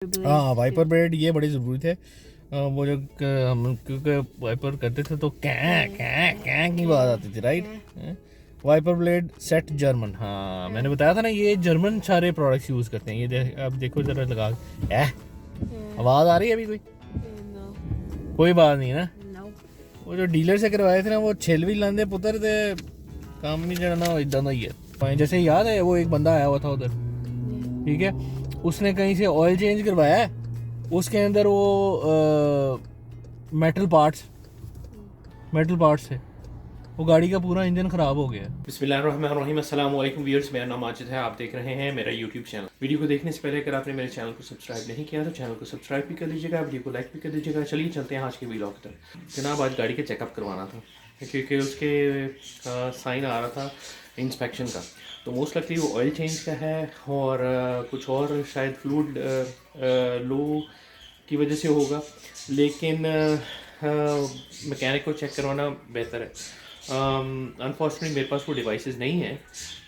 हाँ wiper blade ये बड़ी ज़रूरी थे। वो जो हम क्योंकि वाइपर करते थे तो कैं की बात आती थी, right. Wiper blade set German, हाँ मैंने बताया था ना, ये जर्मन सारे प्रोडक्ट्स यूज़ करते हैं। ये अब देखो ज़रा लगा के आवाज़ आ रही है अभी कोई बात नहीं ना। वो जो डीलर से करवाए थे ना वो छिल भी लांदे पुत्र ते काम नहीं चलना इदा का ही है। जैसे याद है वो एक बंदा आया हुआ था उधर, ठीक है, उसने कहीं से ऑयल चेंज करवाया है, उसके अंदर वो मेटल पार्ट्स थे, वो गाड़ी का पूरा इंजन खराब हो गया। बिस्मिल्लाहिर्रहमानिर्रहीम, अस्सलाम वालेकुम व्यूअर्स, मेरा नाम माजिद है। आप देख रहे हैं मेरा यूट्यूब चैनल। वीडियो को देखने से पहले अगर आपने मेरे चैनल को सब्सक्राइब नहीं किया तो चैनल को सब्सक्राइब भी कर लीजिएगा, वीडियो को लाइक भी कर दीजिएगा। चलिए चलते हैं आज के व्लॉग की तरफ। जनाब आज गाड़ी का चेकअप करवाना था क्योंकि उसके साइन आ रहा था इंस्पेक्शन का, तो मोस्ट likely वो ऑयल चेंज का है और कुछ और शायद फ्लूइड लो की वजह से होगा, लेकिन मैकेनिक को चेक करवाना बेहतर है। अनफॉर्चुनेटली मेरे पास वो डिवाइसेस नहीं है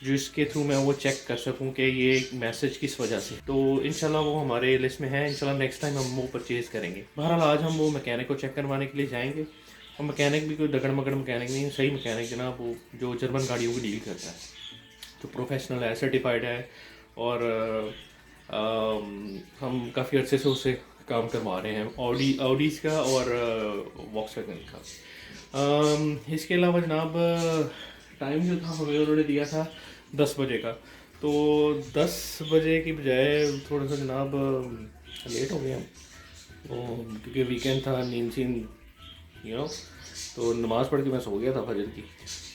जिसके थ्रू मैं वो चेक कर सकूं कि ये मैसेज किस वजह से, तो इंशाल्लाह वो हमारे लिस्ट में है। इंशाल्लाह नेक्स्ट टाइम हम वो परचेज़ करेंगे। बहरहाल आज हम वो मैकेनिक को चेक करवाने के लिए जाएंगे, और मैकेनिक भी कोई दगड़ मगड़ मैकेनिक नहीं है, सही मैकेनिक जनाब, वो जो जर्मन गाड़ियों की डील करता है, तो प्रोफेशनल है, सर्टिफाइड है, और हम काफ़ी अर्से से उससे काम करवा रहे हैं, ऑडीज़ का और वॉक्सवैगन का। इसके अलावा जनाब टाइम जो था हमें उन्होंने दिया था 10 बजे का, तो 10 बजे की बजाय थोड़ा सा जनाब लेट हो गए हम, क्योंकि वीकेंड था, नींद सी तो नमाज़ पढ़ के मैं सो गया था फजर की,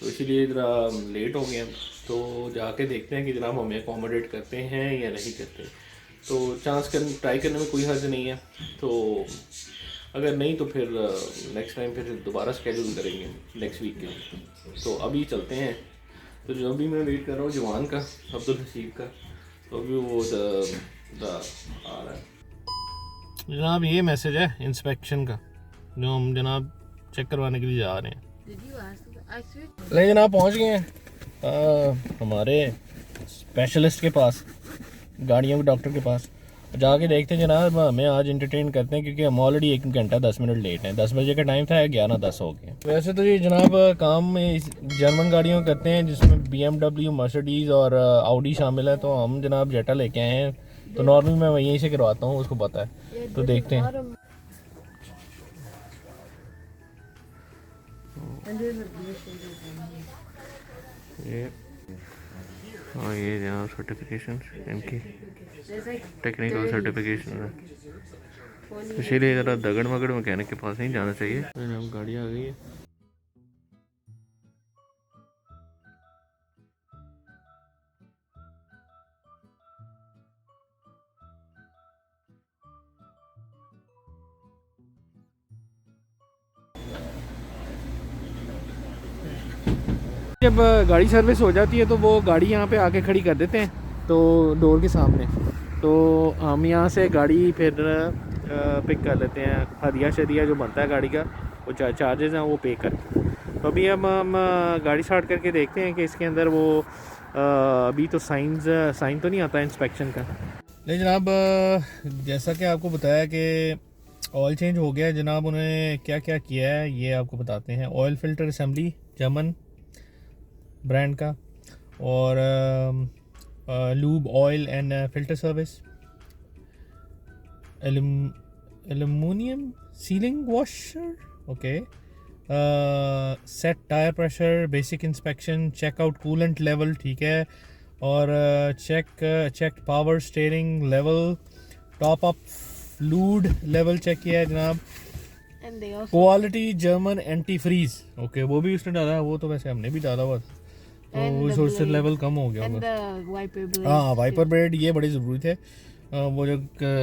तो इसीलिए ज़रा लेट हो गए हम। तो जाके देखते हैं कि जनाब हमें अकोमोडेट करते हैं या नहीं करते, तो ट्राई करने में कोई हर्ज नहीं है। तो अगर नहीं तो फिर नेक्स्ट टाइम फिर दोबारा स्केड्यूल करेंगे नेक्स्ट वीक के लिए। तो अभी चलते हैं। तो जो अभी मैं वेट कर रहा हूँ जवान का, अब्दुल हसीब का, तो अभी वो आ रहा है। जनाब ये मैसेज है इंस्पेक्शन का जो हम जनाब चेक करवाने के लिए जा रहे हैं। नहीं जनाब पहुंच गए हैं हमारे स्पेशलिस्ट के पास, गाड़ियों के डॉक्टर के पास। जाके देखते हैं जनाब, हमें आज एंटरटेन करते हैं क्योंकि हम ऑलरेडी 1 घंटा 10 मिनट लेट हैं। 10 बजे का टाइम था, 11:10 हो गए। वैसे तो ये जनाब काम में जर्मन गाड़ियों करते हैं जिसमें BMW, मर्सिडीज़ और ऑडी शामिल है। तो हम जनाब जेटा लेके आए हैं, तो नॉर्मली मैं वहीं से करवाता हूँ, उसको पता है। तो देखते हैं। ये जनाब सर्टिफिकेशन इनकी टेक्निकल सर्टिफिकेशन है, इसीलिए ज़रा दगड़ मगड़ मैकेनिक के पास नहीं जाना चाहिए। जनाब गाड़ी आ गई है। जब गाड़ी सर्विस हो जाती है तो वो गाड़ी यहाँ पे आके खड़ी कर देते हैं, तो डोर के सामने, तो हम यहाँ से गाड़ी फिर पिक कर लेते हैं। हदिया शदिया जो बनता है गाड़ी का, वो चार्जेस हैं वो पे कर। तो अभी हम गाड़ी स्टार्ट करके देखते हैं कि इसके अंदर वो अभी तो साइन तो नहीं आता इंस्पेक्शन का। नहीं जनाब, जैसा कि आपको बताया कि ऑयल चेंज हो गया है जनाब, उन्होंने क्या क्या किया है ये आपको बताते हैं। Oil filter assembly German brand का, और lube oil and filter service, aluminium sealing washer, okay, set tyre pressure, basic inspection, check out coolant level, ठीक है, और check power steering level, top up fluid level check किया है जनाब, quality German antifreeze, okay वो भी उसने डाला है। वो तो वैसे हमने भी डाला हुआ था, तो रिसोर्स लेवल कम हो गया होगा। हाँ वाइपर ब्लेड ये बड़ी ज़रूरी थे। वो जो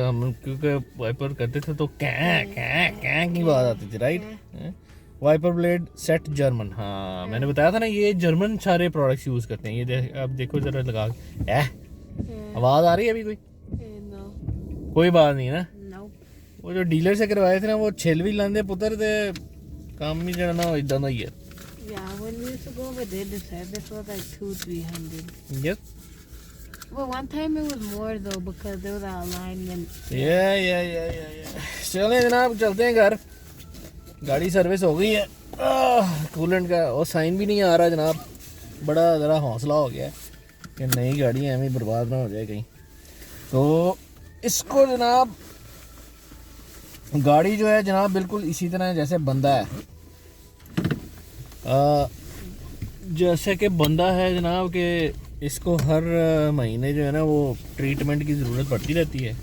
हम क्योंकि वाइपर करते थे तो कैं की बात आती थी, right. Wiper blade set German, हाँ मैंने बताया था ना, ये जर्मन सारे प्रोडक्ट्स यूज़ करते हैं। ये अब देखो ज़रा लगा के आवाज़ आ रही है अभी कोई बात नहीं ना। वो जो डीलर से करवाए थे ना वो छिल भी लांदे पुत्र ते काम नहीं चलना इदा का ही है। Yeah, when we used to go over there, the service was like 200-300. Yes. Well, one time it was more though because there was an alignment. या चलें जनाब, चलते हैं घर। गाड़ी सर्विस हो गई है। कूलेंट का और साइन भी नहीं आ रहा जनाब। बड़ा ज़रा हौसला हो गया है कि नई गाड़ी है, हमें बर्बाद ना हो जाए कहीं। तो इसको जनाब, गाड़ी जो है जनाब बिल्कुल इसी तरह जैसे बंदा है, जैसे कि बंदा है जनाब कि इसको हर महीने जो है ना वो ट्रीटमेंट की ज़रूरत पड़ती रहती है,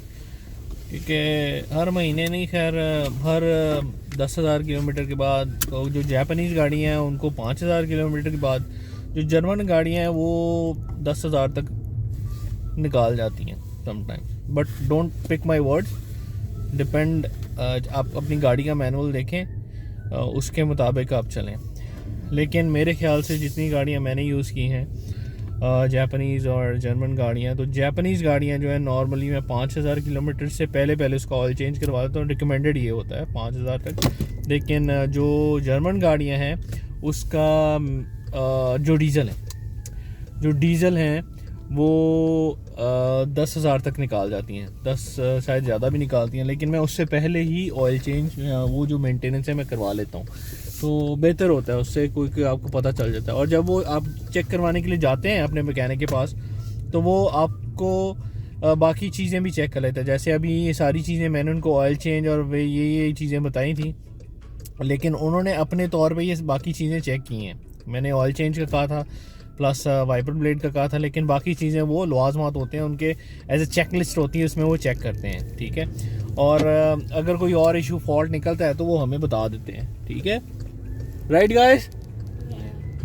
क्योंकि हर महीने नहीं, खैर हर 10,000 किलोमीटर के बाद। तो जो जापानीज़ गाड़ियाँ हैं उनको 5,000 किलोमीटर के बाद, जो जर्मन गाड़ियाँ हैं वो 10,000 तक निकाल जाती हैं sometimes. But don't pick my words, depend, आप अपनी गाड़ी का मैनुअल देखें, उसके मुताबिक आप चलें। लेकिन मेरे ख्याल से जितनी गाड़ियाँ मैंने यूज़ की हैं, जापानीज़ और जर्मन गाड़ियाँ, तो जापानीज़ गाड़ियाँ जो है नॉर्मली मैं 5,000 किलोमीटर से पहले उसका ऑयल चेंज करवा देता हूँ। रिकमेंडेड ये होता है 5,000 तक। लेकिन जो जर्मन गाड़ियाँ हैं उसका जो डीज़ल हैं वो 10,000 तक निकाल जाती हैं, 10 शायद ज़्यादा भी निकालती हैं। लेकिन मैं उससे पहले ही ऑयल चेंज, वो जो मेंटेनेंस है मैं करवा लेता हूँ, तो बेहतर होता है। उससे कोई आपको पता चल जाता है। और जब वो आप चेक करवाने के लिए जाते हैं अपने मैकेनिक के पास, तो वो आपको बाकी चीज़ें भी चेक कर लेता है। जैसे अभी ये सारी चीज़ें मैंने उनको ऑयल चेंज और वे ये चीज़ें बताई थी, लेकिन उन्होंने अपने तौर पे ये बाकी चीज़ें चेक की हैं। मैंने ऑयल चेंज का कहा था, प्लस वाइपर ब्लेड का कहा था, लेकिन बाकी चीज़ें वो लवाजमात होते हैं उनके, एज ए चेक लिस्ट होती है, उसमें वो चेक करते हैं, ठीक है। और अगर कोई और इशू फॉल्ट निकलता है तो वो हमें बता देते हैं, ठीक है। राइट गाइस,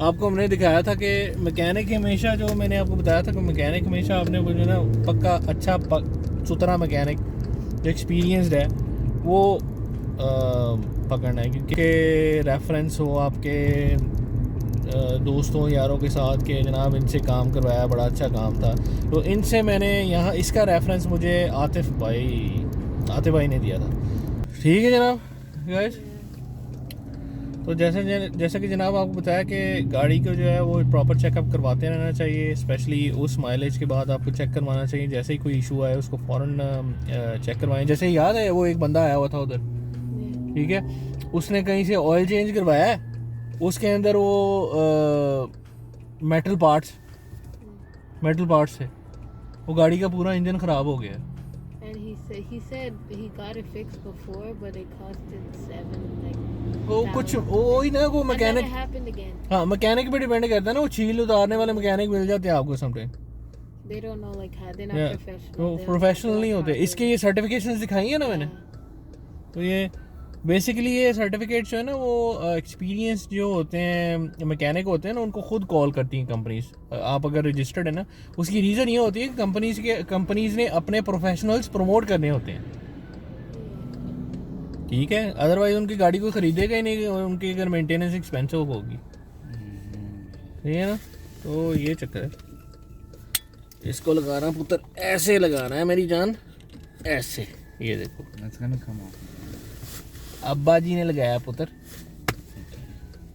आपको हमने दिखाया था कि मैकेनिक हमेशा, जो मैंने आपको बताया था कि मैकेनिक हमेशा आपने वो जो ना पक्का अच्छा सुथरा मैकेनिक जो एक्सपीरियंसड है वो पकड़ना है, क्योंकि रेफरेंस हो आपके दोस्तों यारों के साथ के जनाब इनसे काम करवाया, बड़ा अच्छा काम था। तो इनसे मैंने यहाँ, इसका रेफरेंस मुझे आतिफ भाई ने दिया था, ठीक है जनाब गाइस। तो जैसे कि जनाब आपको बताया कि गाड़ी को जो है वो प्रॉपर चेकअप करवाते रहना चाहिए, स्पेशली उस माइलेज के बाद आपको चेक करवाना चाहिए। जैसे ही कोई इशू आए उसको फ़ौरन चेक करवाएं। जैसे याद है वो एक बंदा आया हुआ था उधर, ठीक है, उसने कहीं से ऑयल चेंज करवाया है, उसके अंदर वो मेटल पार्ट्स से वो गाड़ी का पूरा इंजन ख़राब हो गया। And he said he got it fixed before, but it costed 7 वो कुछ वो ही ना, वो मैकेनिक, happened again. हाँ मैकेनिक पे डिपेंड करता है ना, वो छील उतारने वाले मैकेनिक मिल जाते हैं आपको sometime. They don't know like how they're not professional. वो प्रोफेशनल नहीं होते। इसके ये सर्टिफिकेशंस दिखाई है ना मैंने, तो ये बेसिकली ये सर्टिफिकेट जो है ना वो एक्सपीरियंस जो होते हैं मैकेनिक होते हैं ना, उनको खुद कॉल करती हैं कंपनीज। आप अगर रजिस्टर्ड है ना, उसकी रीज़न ये होती है कि कंपनीज ने अपने प्रोफेशनल्स प्रमोट करने होते हैं, ठीक है। अदरवाइज उनकी गाड़ी को खरीदेगा ही नहीं, उनकी अगर मेंटेनेंस एक्सपेंसिव होगी, ठीक है ना। तो ये चक्कर है। इसको लगाना पुत्र, ऐसे लगाना है मेरी जान, ऐसे, ये देखो अब्बा जी ने लगाया पुत्र,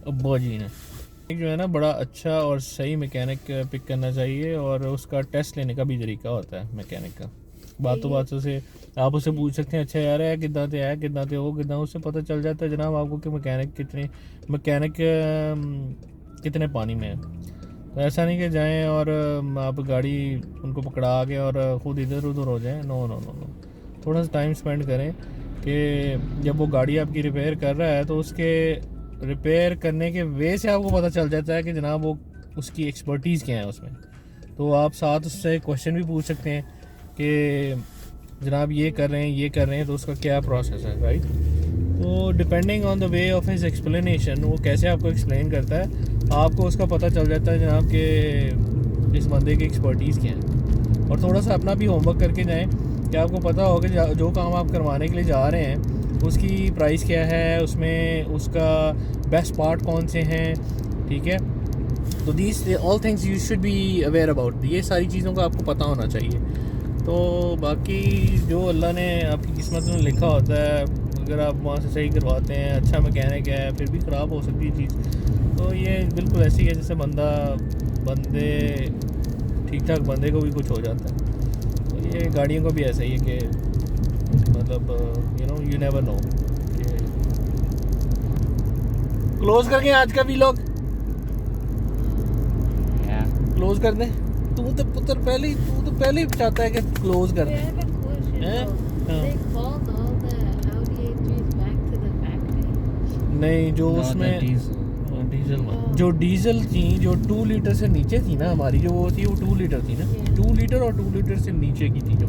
अब्बा जी ने। जो है ना बड़ा अच्छा और सही मैकेनिक पिक करना चाहिए, और उसका टेस्ट लेने का भी तरीका होता है मैकेनिक का। बातों से आप उससे पूछ सकते हैं, अच्छा यार है कितना ते है, कितना ते वो, कितना, उससे पता चल जाता है जनाब आपको कि मैकेनिक कितने पानी में है। तो ऐसा नहीं कि जाएं और आप गाड़ी उनको पकड़ा के और ख़ुद इधर उधर हो जाएं। नो नो नो नो, थोड़ा सा टाइम स्पेंड करें कि जब वो गाड़ी आपकी रिपेयर कर रहा है तो उसके रिपेयर करने के वे से आपको पता चल जाता है कि जनाब वो उसकी एक्सपर्टीज़ क्या है उसमें। तो आप साथ उससे क्वेश्चन भी पूछ सकते हैं कि जनाब ये कर रहे हैं तो उसका क्या प्रोसेस है, राइट। तो depending on the way of his explanation, वो कैसे आपको एक्सप्लेन करता है, आपको उसका पता चल जाता है जनाब कि इस बंदे की एक्सपर्टीज़ क्या है। और थोड़ा सा अपना भी होमवर्क करके जाएं कि आपको पता होगा कि जो काम आप करवाने के लिए जा रहे हैं उसकी प्राइस क्या है, उसमें उसका बेस्ट पार्ट कौन से हैं, ठीक है। तो these all things you should be aware about, ये सारी चीज़ों का आपको पता होना चाहिए। तो बाकी जो अल्लाह ने आपकी किस्मत में लिखा होता है, अगर आप वहाँ से सही करवाते हैं, अच्छा मैकेनिक है, फिर भी ख़राब हो सकती है चीज़। तो ये बिल्कुल ऐसी है जैसे बंदे ठीक ठाक बंदे को भी कुछ हो जाता है। तो ये गाड़ियों को भी ऐसा ही है कि मतलब यू नेवर नो। क्लोज करके आज का व्लॉग क्लोज कर दें। तू तो पुत्र पहले ही चाहता है कि क्लोज कर Wait, I दें। have a question. Eh? though. They called all the Audi A3s back to the factory. नहीं जो No, उसमें the diesel. जो डीजल थी जो 2 लीटर से नीचे थी ना, हमारी जो वो थी वो 2 लीटर थी ना, Yeah. 2 लीटर और 2 लीटर से नीचे की थी, जो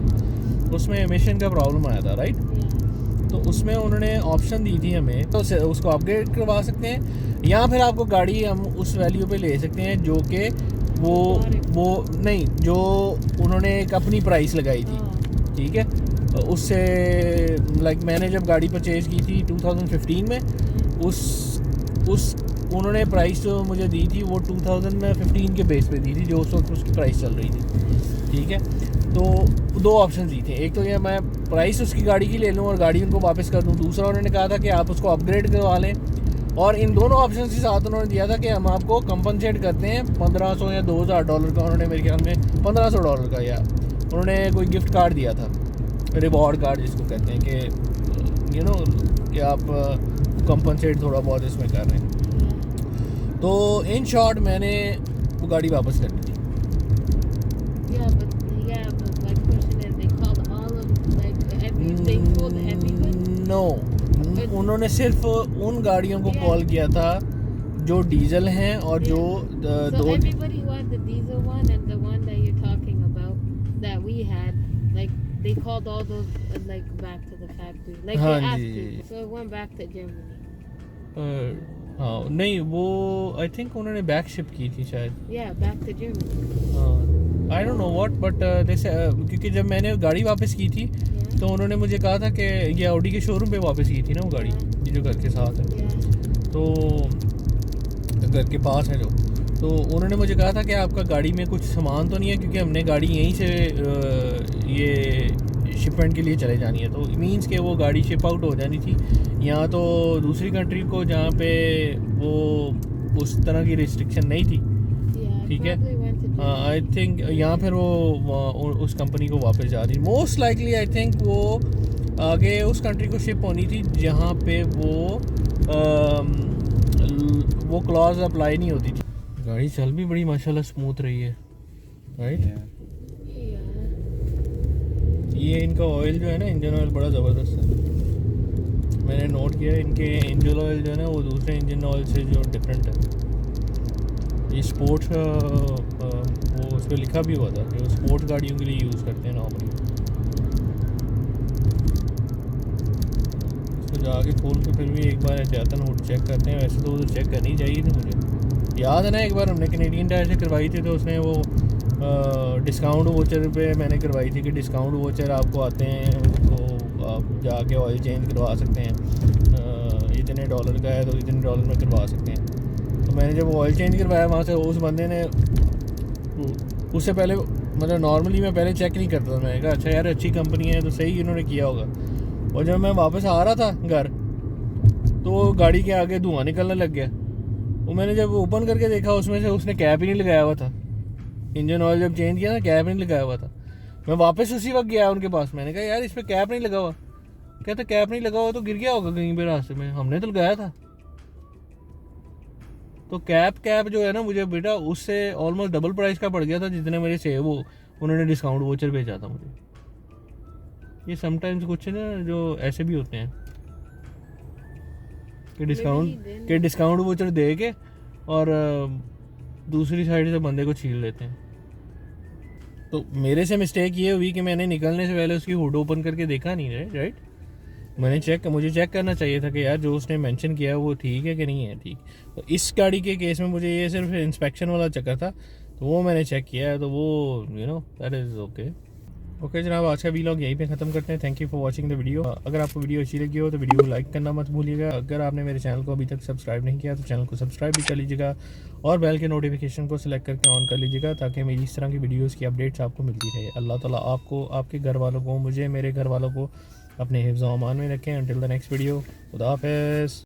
उसमें एमिशन का प्रॉब्लम आया था, राइट। Yeah. तो उसमें उन्होंने ऑप्शन दी थी हमें, तो उसको अपग्रेड करवा सकते हैं या फिर आपको गाड़ी हम उस वैल्यू पे ले सकते हैं जो कि वो नहीं, जो उन्होंने एक अपनी प्राइस लगाई थी, Oh. ठीक है। उससे लाइक मैंने जब गाड़ी परचेज़ की थी 2015 में, उस उन्होंने प्राइस जो मुझे दी थी वो 2015 के बेस पे दी थी, जो उस वक्त उसकी प्राइस चल रही थी, ठीक है। तो 2 ऑप्शन दी थे, एक तो ये मैं प्राइस उसकी गाड़ी की ले लूँ और गाड़ी उनको वापस कर दूँ, दूसरा उन्होंने कहा था कि आप उसको अपग्रेड करवा लें। और इन दोनों ऑप्शन के साथ उन्होंने दिया था कि हम आपको कंपनसेट करते हैं $1500 या $2000 का, उन्होंने मेरे ख्याल में $1500 का, या उन्होंने कोई गिफ्ट कार्ड दिया था, रिवॉर्ड कार्ड जिसको कहते हैं, कि कि आप कंपनसेट थोड़ा बहुत इसमें कर रहे हैं। तो इन शॉर्ट मैंने वो गाड़ी वापस कर दी थी। Yeah, but my question is, they called all of they told everyone. No, उन्होंने सिर्फ उन गाड़ियों को Yeah. कॉल किया था जो डीजल हैं और जो So दो everybody who had the diesel one and the one that you're talking about that we had, like they called all those back to the factory, like हाँ they asked ji. to. So it went back to Germany. हाँ नहीं, वो I think उन्होंने back ship की थी शायद, Yeah, back to Germany. I don't know what, but क्योंकि जब मैंने गाड़ी वापस की थी Yeah. तो उन्होंने मुझे कहा था कि ये ऑडी के शोरूम पे वापस की थी ना वो गाड़ी, ये जो घर के साथ है, Yeah. तो घर के पास है जो, तो उन्होंने मुझे कहा था कि आपका गाड़ी में कुछ सामान तो नहीं है, क्योंकि हमने गाड़ी यहीं से ये शिपमेंट के लिए चले जानी है, तो मींस के वो गाड़ी शिप आउट हो जानी थी यहाँ तो दूसरी कंट्री को, जहाँ पे वो उस तरह की रिस्ट्रिक्शन नहीं थी, Yeah. ठीक है। Probably went to Germany. I think यहाँ फिर वो उस कंपनी को वापस जा रही, मोस्ट लाइकली आई थिंक वो आगे उस कंट्री को शिप होनी थी जहाँ पे वो क्लॉज अप्लाई नहीं होती थी। गाड़ी चल भी बड़ी माशाल्लाह स्मूथ रही है, राइट। Yeah. ये इनका ऑयल जो है ना, इंजन ऑयल बड़ा ज़बरदस्त है, मैंने नोट किया इनके इंजन ऑयल जो है ना वो दूसरे इंजन ऑयल से जो डिफरेंट है। ये स्पोर्ट्स वो उस पर लिखा भी हुआ था कि वो स्पोर्ट्स गाड़ियों के लिए यूज़ करते हैं नॉर्मली। इसको जाके खोल के फिर भी एक बार एहतियातन हुड चेक करते हैं, वैसे तो वो चेक करनी चाहिए थी मुझे, याद है ना एक बार हमने कैनेडियन टायर से करवाई थी, तो उसने वो डिस्काउंट वोचर पे मैंने करवाई थी कि डिस्काउंट वोचर आपको आते हैं, तो आप जाके ऑयल चेंज करवा सकते हैं, इतने डॉलर का है तो इतने डॉलर में करवा सकते हैं। तो मैंने जब ऑयल चेंज करवाया वहाँ से, उस बंदे ने उससे पहले मतलब नॉर्मली मैं पहले चेक नहीं करता था, मैंने कहा अच्छा यार अच्छी कंपनी है तो सही इन्होंने किया होगा। और जब मैं वापस आ रहा था घर तो गाड़ी के आगे धुआं निकलने लग गया, वो मैंने जब ओपन करके देखा उसमें से उसने कैप ही नहीं लगाया हुआ था, इंजन ऑयल जब चेंज किया ना कैप नहीं लगाया हुआ था। मैं वापस उसी वक्त गया उनके पास, मैंने कहा यार इस पर कैप नहीं लगा हुआ, कहते कैप नहीं लगा हुआ तो गिर गया होगा कहीं पे रास्ते में, हमने तो लगाया था। तो कैप जो है ना मुझे बेटा उससे ऑलमोस्ट डबल प्राइस का पड़ गया था जितने मेरे से वो उन्होंने डिस्काउंट वोचर भेजा था मुझे। ये समटाइम्स कुछ ना जो ऐसे भी होते हैं कि डिस्काउंट वोचर दे के और दूसरी साइड से बंदे को छील लेते हैं। तो मेरे से मिस्टेक ये हुई कि मैंने निकलने से पहले उसकी हुड ओपन करके देखा नहीं है, राइट। मुझे चेक करना चाहिए था कि यार जो उसने मेंशन किया वो ठीक है कि नहीं है ठीक। तो इस गाड़ी के केस में मुझे ये सिर्फ इंस्पेक्शन वाला चक्कर था, तो वो मैंने चेक किया है, तो वो दैट इज़ ओके जनाब। आज का वीलॉग यहीं पे ख़त्म करते हैं। Thank you for watching the video. अगर आपको वीडियो अच्छी लगी हो तो वीडियो को लाइक करना मत भूलिएगा। अगर आपने मेरे चैनल को अभी तक सब्सक्राइब नहीं किया तो चैनल को सब्सक्राइब भी कर लीजिएगा और बेल के नोटिफिकेशन को सिलेक्ट करके ऑन कर लीजिएगा ताकि मेरी इस तरह की वीडियोज़ की अपडेट्स आपको मिलती रहे। अल्लाह ताला आपको, आपके घर वालों को, मुझे, मेरे घर वालों को अपने हिफ्ज़-ओ-अमान में रखें। अंटिल द नेक्स्ट वीडियो, खुदा हाफ़िज़।